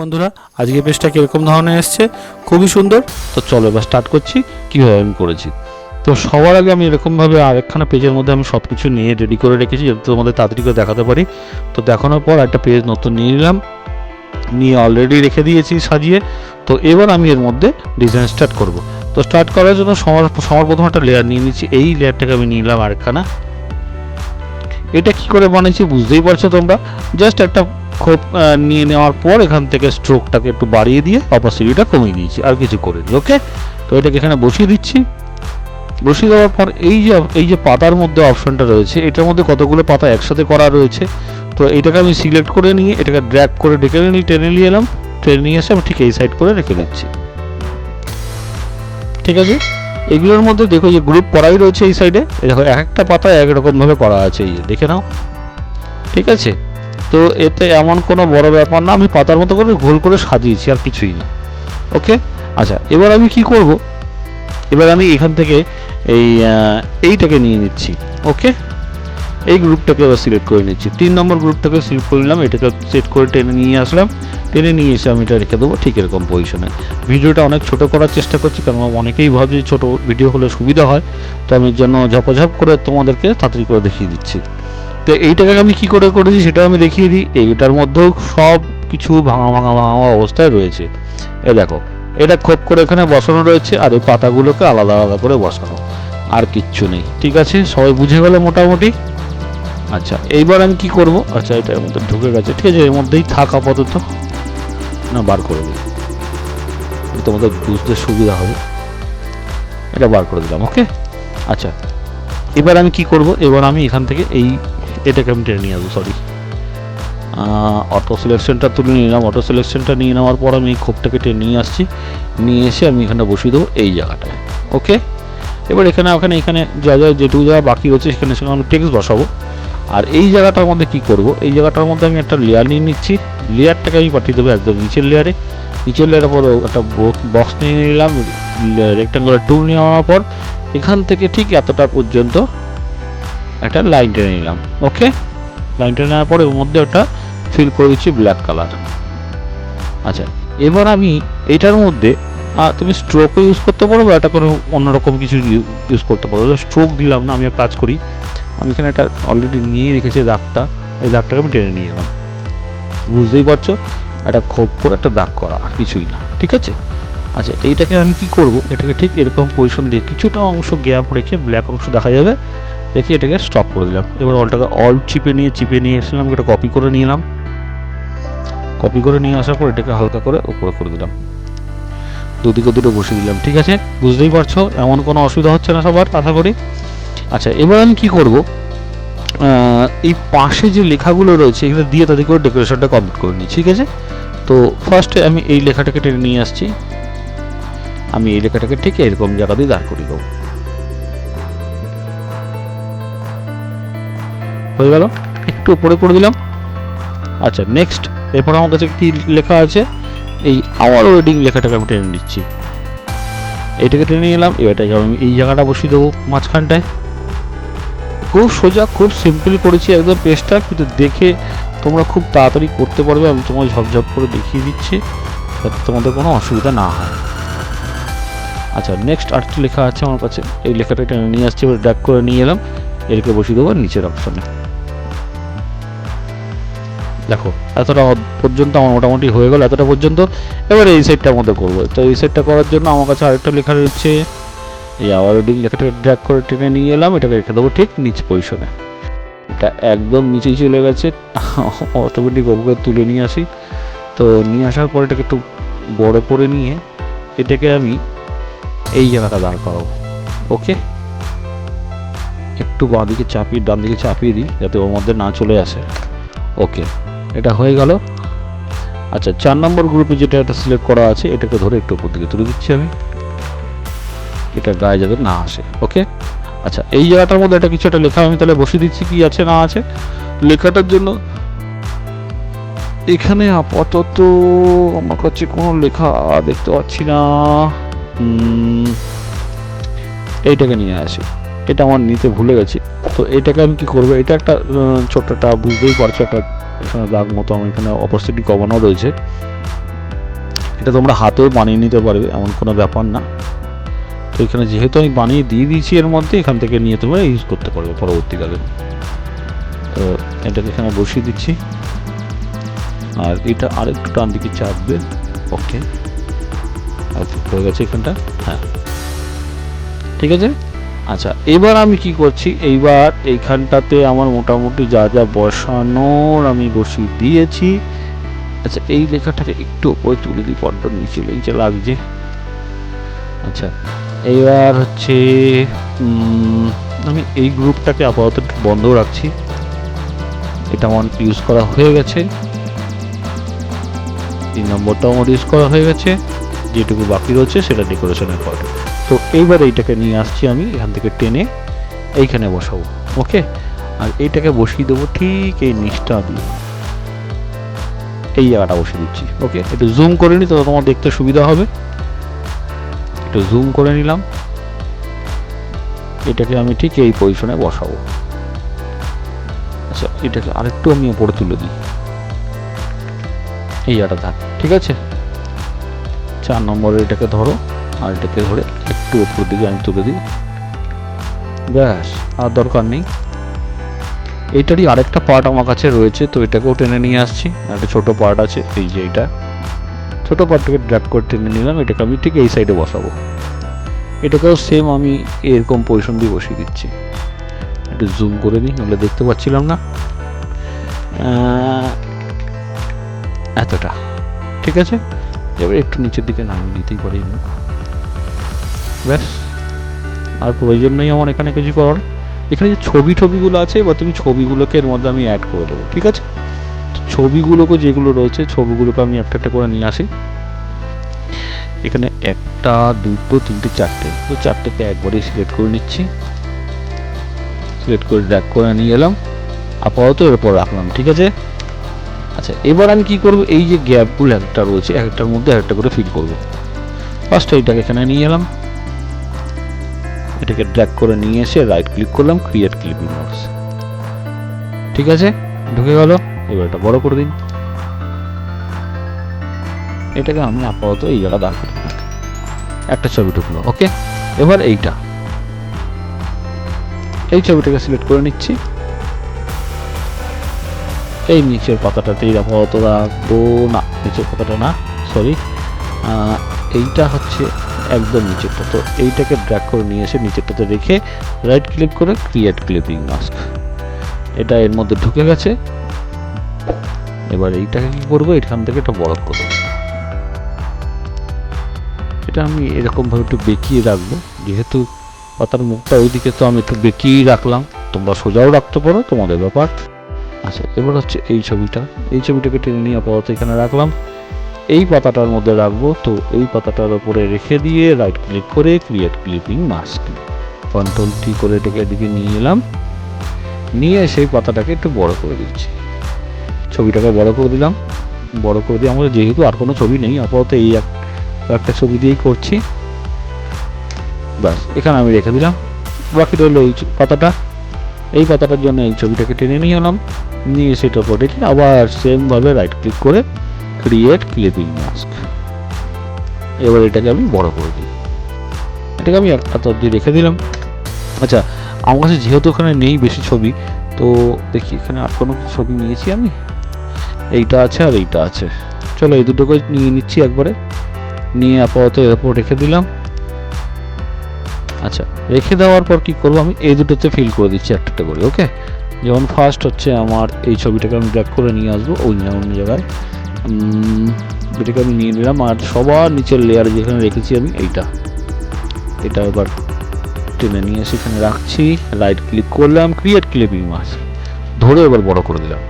বন্ধুরা, আজকে পেজটা কিরকম ধরনের এসছে, খুবই সুন্দর। তো চলো এবার স্টার্ট করছি কীভাবে আমি করেছি। তো সবার আগে আমি এরকমভাবে আরেকখানা পেজের মধ্যে আমি সব কিছু নিয়ে রেডি করে রেখেছি, যাতে তোমাদের তাড়াতাড়ি করে দেখাতে পারি। তো দেখানোর পর একটা পেজ নতুন নিয়ে নিলাম, নিয়ে অলরেডি রেখে দিয়েছি সাজিয়ে। তো এবার আমি এর মধ্যে ডিজাইন স্টার্ট করব। তো স্টার্ট করার জন্য সবার প্রথম একটা লেয়ার নিয়ে নিচ্ছি। এই লেয়ারটাকে আমি নিয়ে নিলাম আরেকখানা। এটা কি করে বানিয়েছি বুঝতেই পারছো তোমরা। জাস্ট একটা খোপ নিয়ে নেওয়ার পর এখান থেকে স্ট্রোকটাকে একটু বাড়িয়ে দিয়ে অপাসিটিটা কমিয়ে দিয়েছি, আর কিছু করে দিই। ওকে, তো এটাকে এখানে বসিয়ে দিচ্ছি। বসিয়ে দেওয়ার পর এই যে পাতার মধ্যে অপশনটা রয়েছে, এটার মধ্যে কতগুলো পাতা একসাথে করা রয়েছে। তো এইটাকে আমি সিলেক্ট করে নিয়ে এটাকে ড্র্যাগ করে টেনে নিয়ে এলাম। টেনে নিয়ে এসে আমি ঠিক এই সাইড করে রেখে দিচ্ছি। ঠিক আছে, এগুলোর মধ্যে দেখো যে গ্রুপ করাই রয়েছে এই সাইডে। দেখো এক একটা পাতা একরকমভাবে করা আছে, এই দেখে নাও। ঠিক আছে, তো এতে এমন কোনো বড় ব্যাপার না, আমি পাতার মতো করে গোল করে সাজিয়েছি, আর কিছুই না। ওকে, আচ্ছা এবার আমি কি করব, এবার আমি এখান থেকে এইটাকে নিয়ে নিচ্ছি। ওকে, এই গ্রুপটাকে এবার সিলেক্ট করে নিচ্ছি। 3 নম্বর গ্রুপটাকে সিলেক্ট করে নিলাম, এটাকে সেট করে টেনে নিয়ে আসলাম। টেনে নিয়ে এসে আমি এটা রেখে দেবো ঠিক এরকম পজিশনে। ভিডিওটা অনেক ছোট করার চেষ্টা করছি, কারণ অনেকেই ভাবে যে ছোটো ভিডিও হলে সুবিধা হয়, তো আমি জন্য ঝপাঝপ করে তোমাদেরকে তাড়াতাড়ি করে দেখিয়ে দিচ্ছি। তো এইটাকে আমি কী করে করেছি সেটা আমি দেখিয়ে দিই। এইটার মধ্যেও সব কিছু ভাঙা অবস্থায় রয়েছে। এ দেখো, এটা খোপ করে এখানে বসানো রয়েছে, আর এই পাতাগুলোকে আলাদা আলাদা করে বসানো, আর কিচ্ছু নেই। ঠিক আছে, সবাই বুঝে গেলে মোটামুটি। আচ্ছা এইবার আমি কি করব, আচ্ছা এটা এর মধ্যে ঢুকে গেছে, ঠিক আছে, এর মধ্যেই থাক আপাতত। না, বার করে দিই, তোমাদের বুঝতে সুবিধা হবে। এটা বার করে দিলাম। ওকে, আচ্ছা এবার আমি কি করব, এবার আমি এখান থেকে এটাকে আমি টেনে নিয়ে আসবো। সরি, অটো সিলেকশনটা তুলে নিলাম। অটো সিলেকশনটা নিয়ে নেওয়ার পর আমি এই খোপটাকে টেনে নিয়ে আসছি। নিয়ে এসে আমি এখানে বসিয়ে দেবো এই জায়গাটায়। ওকে, এবার এখানে যেটুকু জায়গা বাকি রয়েছে সেখানে আমি টেক্সট বসাবো। আর এই জায়গাটার মধ্যে কি করব, এই জায়গাটার মধ্যে আমি একটা লেয়ার নিয়ে নিচ্ছি। লেয়ারটাকে আমি পাঠিয়ে দেবো একদম নিচের লেয়ারে। নিচের লেয়ারের পর একটা বক্স নিয়ে নিলাম, রেক্ট্যাঙ্গুলার টুল নেওয়ার পর এখান থেকে ঠিক এতটা পর্যন্ত একটা লাইন টেনে নিলাম। ওকে, লাইন টেনে নেওয়ার পর এর মধ্যে একটা ফিল করে দিচ্ছি ব্ল্যাক কালার। আচ্ছা এবার আমি এটার মধ্যে তুমি স্ট্রোকও ইউজ করতে পারো, বা এটা কোনো অন্যরকম কিছু ইউজ করতে পারো। স্ট্রোক দিলাম না, আমি এক কাজ করি, আমি এখানে একটা অলরেডি নিয়ে রেখেছি দাগটা, এই দাগটাকে আমি টেনে নিয়ে এলাম। বুঝতেই পারছো, একটা খোপ করে একটা দাগ করা, আর কিছুই না। ঠিক আছে, আচ্ছা এইটাকে আমি কি করব, এটাকে ঠিক এরকম পজিশন দিয়ে কিছুটা অংশ গ্যাপ রেখে ব্ল্যাক অংশ দেখা যাবে দেখি, এটাকে স্টপ করে দিলাম। এবার অল্ট চিপে নিয়ে এসেছিলাম, এটা কপি করে নিয়ে এলাম। কপি করে নিয়ে আসার পর এটাকে হালকা করে উপরে করে দিলাম, দুদিকে দুটো বসিয়ে দিলাম। ঠিক আছে, বুঝতেই পারছো, এমন কোনো অসুবিধা হচ্ছে না সবার, আশা করি। আচ্ছা এবার আমি কি করব, এই পাশে যে লেখাগুলো রয়েছে এগুলো দিয়ে তাদের করে ডেকোরেশনটা কমপ্লিট করে নিই। ঠিক আছে, তো ফার্স্টে আমি এই লেখাটাকে টেনে নিয়ে আসছি। আমি এই লেখাটাকে ঠিক এরকম জায়গা দিয়ে দাঁড় করিয়ে দেবো। হয়ে গেল, একটু উপরে করে দিলাম। আচ্ছা নেক্সট, এরপর আমার কাছে কি লেখা আছে, এই আওয়ার ওয়েডিং লেখাটাকে আমি টেনে নিচ্ছি। এটাকে টেনে নিলাম। এবারটাকে আমি এই জায়গাটা বসিয়ে দেবো মাঝখানটায়। খুব সোজা, খুব সিম্পল করেছি একদম পেজটা, কিন্তু দেখে তোমরা খুব তাড়াতাড়ি করতে পারবে। আমি তোমায় ঝপঝপ করে দেখিয়ে দিচ্ছি যাতে তোমাদের কোনো অসুবিধা না হয়। আচ্ছা নেক্সট আরেকটা লেখা আছে আমার কাছে, এই লেখাটা টেনে নিয়ে আসছি, এবার ড্র্যাগ করে নিয়ে এলাম, এটাকে বসিয়ে দেবো নিচের অপশনে। দেখো এতটা পর্যন্ত আমার মোটামুটি হয়ে গেল, এতটা পর্যন্ত। এবার এই সাইডটার মধ্যে করবো। তো এই সাইডটা করার জন্য আমার কাছে আরেকটা লেখা রয়েছে, এই আওয়ার ওয়েডিং লেখাটাকে ড্র্যাগ করে টেনে নিয়ে এলাম, এটাকে রেখে দেবো ঠিক নিচ পজিশনে। এটা একদম নিচেই চলে গেছে, অটোমেটিক ওপরে তুলে নিয়ে আসি। তো নিয়ে আসার পর এটাকে একটু বড় করে নিয়ে এটাকে আমি এই জায়গাটা দাঁড় করাবো। ওকে, একটু ডান দিকে চাপিয়ে দিই যাতে ওর মধ্যে না চলে আসে। ওকে, এটা হয়ে গেল। আচ্ছা 4 নম্বর গ্রুপে যেটা একটা সিলেক্ট করা আছে, এটাকে ধরে একটু উপর দিকে তুলে দিচ্ছি আমি, এটা গায়ে যাতে না আসে। ওকে, আচ্ছা এই জায়গাটার মধ্যে একটা কিছু একটা লেখা আমি তাহলে বসিয়ে দিচ্ছি, কি আছে না আছে। লেখাটার জন্য এখানে আপাতত আমার কাছে কোনো লেখা দেখতে পাচ্ছি না, এইটাকে নিয়ে আসি। এটা আমার নিতে ভুলে গেছি। তো এটাকে আমি কি করবো, এটা একটা ছোট্ট একটা, বুঝতেই পারছো, একটা দাগ মতো আমার এখানে অপোজিট কমানো রয়েছে। এটা তোমরা হাতেও বানিয়ে নিতে পারবে, এমন কোনো ব্যাপার না। তো এখানে যেহেতু আমি বানিয়ে দিয়ে দিয়েছি এর মধ্যে, এখান থেকে নিয়ে তোমরা ইউজ করতে পারবে পরবর্তীকালে। তো এটাকে এখানে বসিয়ে দিচ্ছি, আর এটা আরেকটু টান দিকে চাপবে। ওকে, হয়ে গেছে এখানটা। হ্যাঁ, ঠিক আছে। আচ্ছা, এবার আমি কি করছি, এইবার এইখানটাতে আমার মোটামুটি যা যা বসানোর আমি বসিয়ে দিয়েছি। আচ্ছা, এই লেখাটাকে একটু ওপরে তুলে দিই, বড্ড নিচে লাগছে। আচ্ছা, এইবার হচ্ছে আমি এই গ্রুপটাকে আপাতত একটু বন্ধ রাখছি। এটা আমার ইউজ করা হয়ে গেছে, 3 নম্বরটাও আমার ইউজ করা হয়ে গেছে। যেটুকু বাকি রয়েছে সেটা ডেকোরেশনের পার্ট। তো এইবার এইটাকে নিয়ে আসছি আমি এখান থেকে টেনে এইখানে বসাবো। ওকে, আর এইটাকে বসিয়ে দেবো ঠিক এই নিচটা দিয়ে, এই জায়গাটা বসিয়ে দিচ্ছি। ওকে, একটু জুম করে নিই, তো তোমার দেখতে সুবিধা হবে। একটু জুম করে নিলাম, এটাকে আমি ঠিক এই পজিশনে বসাবো। আচ্ছা, এটাকে আরেকটু আমি উপরে তুলে দিই, এই জায়গাটা থাক, ঠিক আছে। 4 নম্বরের এটাকে ধরো, আর এটাকে ধরে একটু উপর দিকে আমি তুলে দিই, ব্যাস, আর দরকার নেই। এইটারই আরেকটা পার্ট আমার কাছে রয়েছে, তো এটাকেও টেনে নিয়ে আসছি। একটা ছোট পার্ট আছে, এই যে এইটা ছোট পার্টটাকে ড্র্যাগ করে টেনে নিলাম, এটাকে আমি ঠিক এই সাইডে বসাবো। এটাকেও সেম আমি এরকম পজিশন দিয়ে বসিয়ে দিচ্ছি। একটু জুম করে নিই, নাহলে দেখতে পাচ্ছিলাম না। এতটা ঠিক আছে। এবার একটু নিচের দিকে নামিয়ে দিতেই পারি, ব্যাস, আর প্রয়োজন নেই আমার এখানে কিছু করার। এখানে যে ছবিগুলো আছে, এবার তুমি ছবিগুলোকে এর মধ্যে আমি অ্যাড করে দেবো, ঠিক আছে। ছবিগুলোকে যেগুলো রয়েছে, ছবিগুলোকে আমি একটা একটা করে নিয়ে আসি। এখানে 1, 2, 3, 4, তো 4টেকে একবারেই সিলেক্ট করে নিচ্ছি, সিলেক্ট করে ড্র্যাগ করে নিয়ে এলাম, আপাতত এরপর রাখলাম, ঠিক আছে। আচ্ছা, এবার আমি কি করব, এই যে গ্যাপগুলো একটা রয়েছে, একটার মধ্যে একটা করে ফিল করব। ফার্স্ট এইটাকে এখানে নিয়ে এলাম, এটাকে ড্র্যাগ করে নিয়ে এসে রাইট ক্লিক করলাম, ক্রিয়েট ক্লিপিং মাস্ক, ঠিক আছে, ঢুকে গেল। এবার এটা বড় করে দিন, এটাকে আমি আপাতত এই জায়গা দাঁড় করে দিলাম, একটা ছবি ঢুকলো। ওকে, এবার এইটা, এই ছবিটাকে সিলেক্ট করে নিচ্ছি, এই নিচের পাতাটাতেই আপাতত রাখবো, না নিচের পাতাটা না, সরি, এইটা হচ্ছে একদম নিচেরটা। তো এইটাকে ড্র্যাগ করে নিয়ে এসে নিচেরটাতে রেখে রাইট ক্লিক করে ক্রিয়েট ক্লিপিং মাস্ক, এটা এর মধ্যে ঢুকে গেছে। এবার এইটাকে কি করবো, এখান থেকে এটা বড় করবো, এটা আমি এরকমভাবে একটু বেঁকিয়ে রাখবো, যেহেতু পাতার মুখটা ওইদিকে, তো আমি একটু বেঁকিয়েই রাখলাম। তোমরা সোজাও রাখতে পারো, তোমাদের ব্যাপার। আচ্ছা, এবার হচ্ছে এই ছবিটাকে টেনে নিয়ে আপাতত এখানে রাখলাম, এই পাতাটার মধ্যে রাখবো। তো এই পাতাটার উপরে রেখে দিয়ে রাইট ক্লিক করে create clipping mask, control T করে এটাকে এদিকে নিয়ে এলাম, নিয়ে সেই পাতাটাকে একটু বড় করে দিচ্ছি, ছবিটাকে বড় করে দিলাম। বড় করে দিয়ে আমাদের যেহেতু আর কোনো ছবি নেই, আপাতত এই একটা ছবি দিয়েই করছি, ব্যাস, এখানে আমি রেখে দিলাম। বাকি রইলো এই পাতাটা, এই পাতাটার জন্য এই ছবিটাকে টেনে নিয়ে এলাম, নিয়ে সেটার উপর রেখে আবার সেমভাবে রাইট ক্লিক করে ক্রিয়েট ক্লিপিং মাস্ক। এবার এটাকে আমি বড় করে দিই, এটাকে আমি এত অবধি রেখে দিলাম। আচ্ছা, আমার কাছে যেহেতু এখানে নেই বেশি ছবি, তো দেখি এখানে আর কোনো ছবি নিয়েছি আমি, এইটা আছে আর এইটা আছে, চলো এই দুটোকে নিয়ে নিচ্ছি একবারে, নিয়ে আপাতত এর উপর রেখে দিলাম। আচ্ছা, রেখে দেওয়ার পর কি করবো, আমি এই দুটোতে ফিল করে দিচ্ছি একটা করে। ওকে, যেমন ফার্স্ট হচ্ছে আমার এই ছবিটাকে আমি ড্র্যাগ করে নিয়ে আসবো অন্য জায়গায়, এটাকে আমি নিয়ে নিলাম, আর সবার নিচের লেয়ারে যেখানে রেখেছি আমি এটা এবার টেনে নিয়ে সেখানে রাখছি, রাইট ক্লিক করলাম, ক্রিয়েট ক্লিপিং মাস্ক, ধরে এবার বড় করে দিলাম।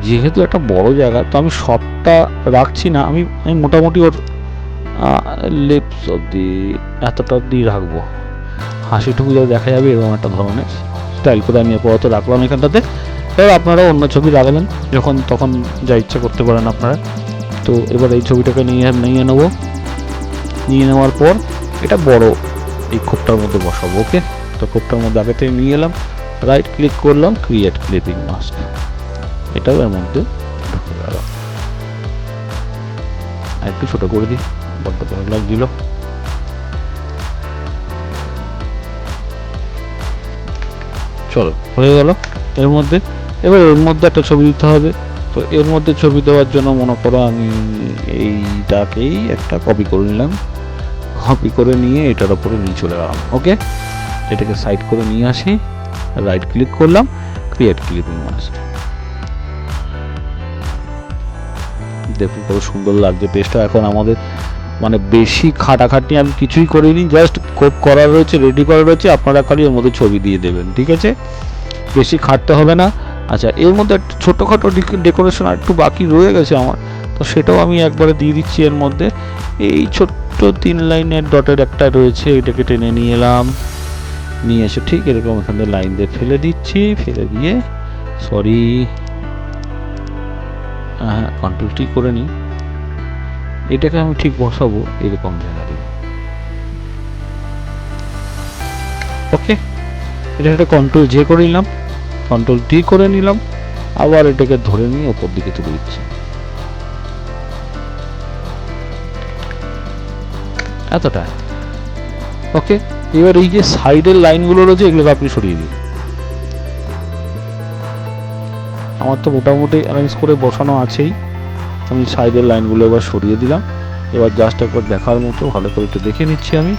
যেহেতু একটা বড় জায়গা, তো আমি সবটা রাখছি না, আমি মোটামুটি ওর লিপস অব্দি, এতটা অব্দি রাখবো, হাসিটুকু যা দেখা যাবে এরকম একটা ধরনের স্টাইল করে আমি আপাতত রাখলাম এখানটাতে। এবার আপনারা অন্য ছবি রাখবেন, যখন তখন যা ইচ্ছা করতে পারেন আপনারা। তো এবার এই ছবিটাকে নিয়ে নেবো, নিয়ে নেওয়ার পর এটা বড় এই খোপটার মধ্যে বসাবো। ওকে, তো খোপটার মধ্যে আগে থেকে নিয়ে এলাম, রাইট ক্লিক করলাম, ক্রিয়েট ক্লিপিং মাস্ক, এটাও এর মধ্যে ঢুকে গেল। আর একটু ছোটো করে দিই, বড্ড ভালো লাগছিল। চলো হয়ে গেল এর মধ্যে। এবার এর মধ্যে একটা ছবি দিতে হবে। তো এর মধ্যে ছবি দেওয়ার জন্য মনে করো আমি এইটাকেই একটা কপি করে নিলাম, কপি করে নিয়ে এটার উপরে নিয়ে চলে গেলাম। ওকে, এটাকে সাইড করে নিয়ে আসি, রাইট ক্লিক করলাম, ক্রিয়েট ক্লিপিং মাস্ক। দেখুন কত সুন্দর লাগছে পেজটা। এখন আমাদের মানে বেশি খাটাখাটি আমি কিছুই করিনি, জাস্ট কোপ করা রয়েছে, রেডি করা রয়েছে, আপনারা খালি এর মধ্যে ছবি দিয়ে দেবেন, ঠিক আছে, বেশি খাটতে হবে না। আচ্ছা, এর মধ্যে একটা ছোটোখাটো ডেকোরেশন আর একটু বাকি রয়ে গেছে আমার, তো সেটাও আমি একবারে দিয়ে দিচ্ছি এর মধ্যে। এই ছোট্ট 3 লাইনের ডটের একটা রয়েছে, এটাকে টেনে নিয়ে এলাম, নিয়ে এসে ঠিক এরকম এখানে লাইন দিয়ে ফেলে দিচ্ছি, ফেলে দিয়ে সরি হ্যাঁ কন্ট্রোল টি করে নিই, এটাকে আমি ঠিক বসাবো এরকম জায়গাতে। ওকে, এটা একটা কন্ট্রোল জে করে নিলাম, কন্ট্রোল টি করে নিলাম, আবার এটাকে ধরে নিয়ে ওপর দিকে তুলে দিচ্ছি, এতটা। ওকে, এবার এই যে সাইডের লাইনগুলো রয়েছে এগুলোকে আপনি সরিয়ে দিন। আমার তো মোটামুটি অ্যারেঞ্জ করে বসানো আছেই, আমি সাইডের লাইনগুলো এবার সরিয়ে দিলাম। এবার জাস্ট একবার দেখার মতো ভালো করে একটু দেখে নিচ্ছি আমি।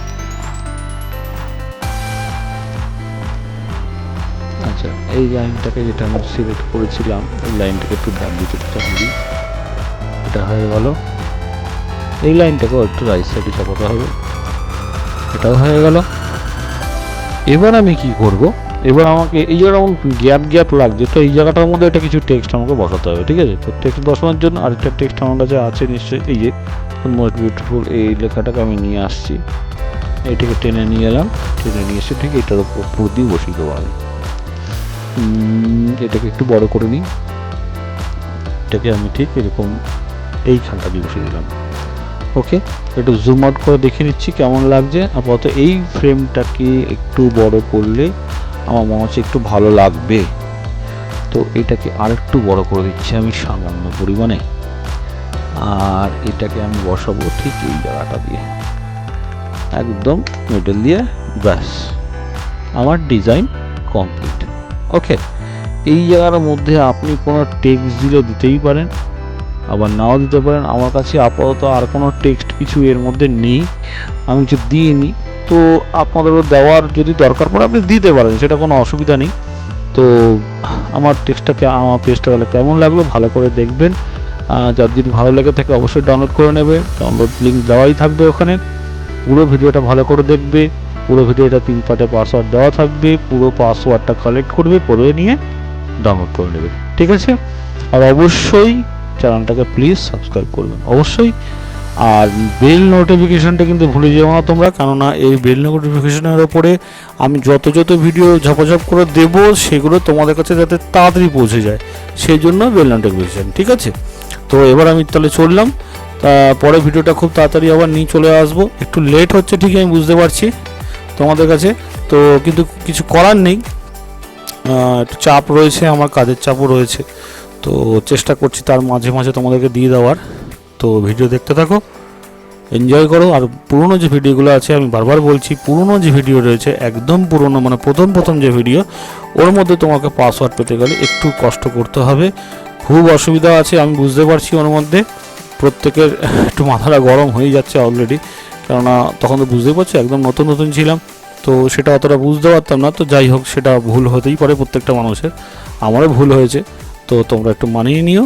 আচ্ছা, এই লাইনটাকে যেটা আমি সিলেক্ট করেছিলাম এই লাইনটাকে একটু ডান দিকে দিই, এটা হয়ে গেল। এই লাইনটাকেও একটু রাইট সাইডে চাপাতে হবে, এটাও হয়ে গেল। এবার আমি কি করব, এবার আমাকে এই জায়গাটা গ্যাপ লাগছে, তো এই জায়গাটার মধ্যে একটা কিছু টেক্সট আমাকে বসাতে হবে, ঠিক আছে। তো টেক্সট বসানোর জন্য আরেকটা টেক্সট আমার কাছে আছে নিশ্চয়ই, এই যে মোস্ট বিউটিফুল এই লেখাটাকে আমি নিয়ে আসছি, এইটাকে টেনে নিয়ে এলাম, টেনে নিয়ে এসে ঠিক এটার উপর দিয়ে বসিয়ে দেবো আমি। এটাকে একটু বড় করে নিই, এটাকে আমি ঠিক এরকম এইখানটা দিয়ে বসিয়ে দিলাম। ওকে, একটু জুম আউট করে দেখে নিচ্ছি কেমন লাগছে। আপাতত এই ফ্রেমটাকে একটু বড় করলে আমার মনে হচ্ছে একটু ভালো লাগবে, তো এটাকে আরেকটু বড় করে দিচ্ছি আমি সামান্য পরিমাণে, আর এটাকে আমি বসাবো ঠিক এই জায়গাটা দিয়ে, একদম মিডল দিয়ে, ব্যাস আমার ডিজাইন কমপ্লিট। ওকে, এই জায়গার মধ্যে আপনি কোনো টেক্সট দিলে দিতেই পারেন, আবার নাও দিতে পারেন। আমার কাছে আপাতত আর কোনো টেক্সট কিছু এর মধ্যে নেই, আমি কিছু দিইনি, তো আপনাদেরও দেওয়ার যদি দরকার পড়ে আপনি দিতে পারেন, সেটা কোনো অসুবিধা নেই। তো আমার টেক্সটটাকে আমার পেজটা তাহলে কেমন লাগলো ভালো করে দেখবেন, যার যদি ভালো লেগে থাকে অবশ্যই ডাউনলোড করে নেবে, ডাউনলোড লিঙ্ক দেওয়াই থাকবে ওখানে। পুরো ভিডিওটা ভালো করে দেখবে, পুরো ভিডিওটা 3 পার্টে পাসওয়ার্ড দেওয়া থাকবে, পুরো পাসওয়ার্ডটা কালেক্ট করবে, করে নিয়ে ডাউনলোড করে নেবে, ঠিক আছে। আর অবশ্যই চ্যানেলটাকে প্লিজ সাবস্ক্রাইব করবেন অবশ্যই, আর বেল নোটিফিকেশনটা কিন্তু ভুলে যেও না তোমরা, কেননা এই বেল নোটিফিকেশনের ওপরে আমি যত ভিডিও ঝপাঝপ করে দেবো সেগুলো তোমাদের কাছে যাতে তাড়াতাড়ি পৌঁছে যায়, সেই জন্য বেল নোটিফিকেশন, ঠিক আছে। তো এবার আমি তাহলে চললাম, পরে ভিডিওটা খুব তাড়াতাড়ি আবার নিয়ে চলে আসবো। একটু লেট হচ্ছে ঠিকই আমি বুঝতে পারছি তোমাদের কাছে, তো কিন্তু কিছু করার নেই, একটু চাপ রয়েছে, আমার কাজের চাপও রয়েছে, তো চেষ্টা করছি তার মাঝে মাঝে তোমাদেরকে দিয়ে দেওয়ার। তো ভিডিও দেখতে থাকো, এনজয় করো। আর পুরনো যে ভিডিওগুলো আছে, আমি বারবার বলছি, পুরনো যে ভিডিও রয়েছে একদম পুরনো, মানে প্রথম যে ভিডিও, ওর মধ্যে তোমাকে পাসওয়ার্ড পেতে গেলে একটু কষ্ট করতে হবে, খুব অসুবিধা আছে আমি বুঝতে পারছি। ওর মধ্যে প্রত্যেকের একটু মাথাটা গরম হয়ে যাচ্ছে অলরেডি, কেননা তখন তো বুঝতেই পারছি একদম নতুন ছিলাম, তো সেটা অতটা বুঝতে পারতাম না। তো যাই হোক, সেটা ভুল হতেই পারে প্রত্যেকটা মানুষের, আমারও ভুল হয়েছে, তো তোমরা একটু মানিয়ে নিও।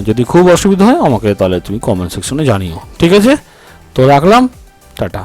যদি খুব অসুবিধা হয় আমাকে তাহলে তুমি কমেন্ট সেকশনে জানিও, ঠিক আছে। তো রাখলাম, টাটা।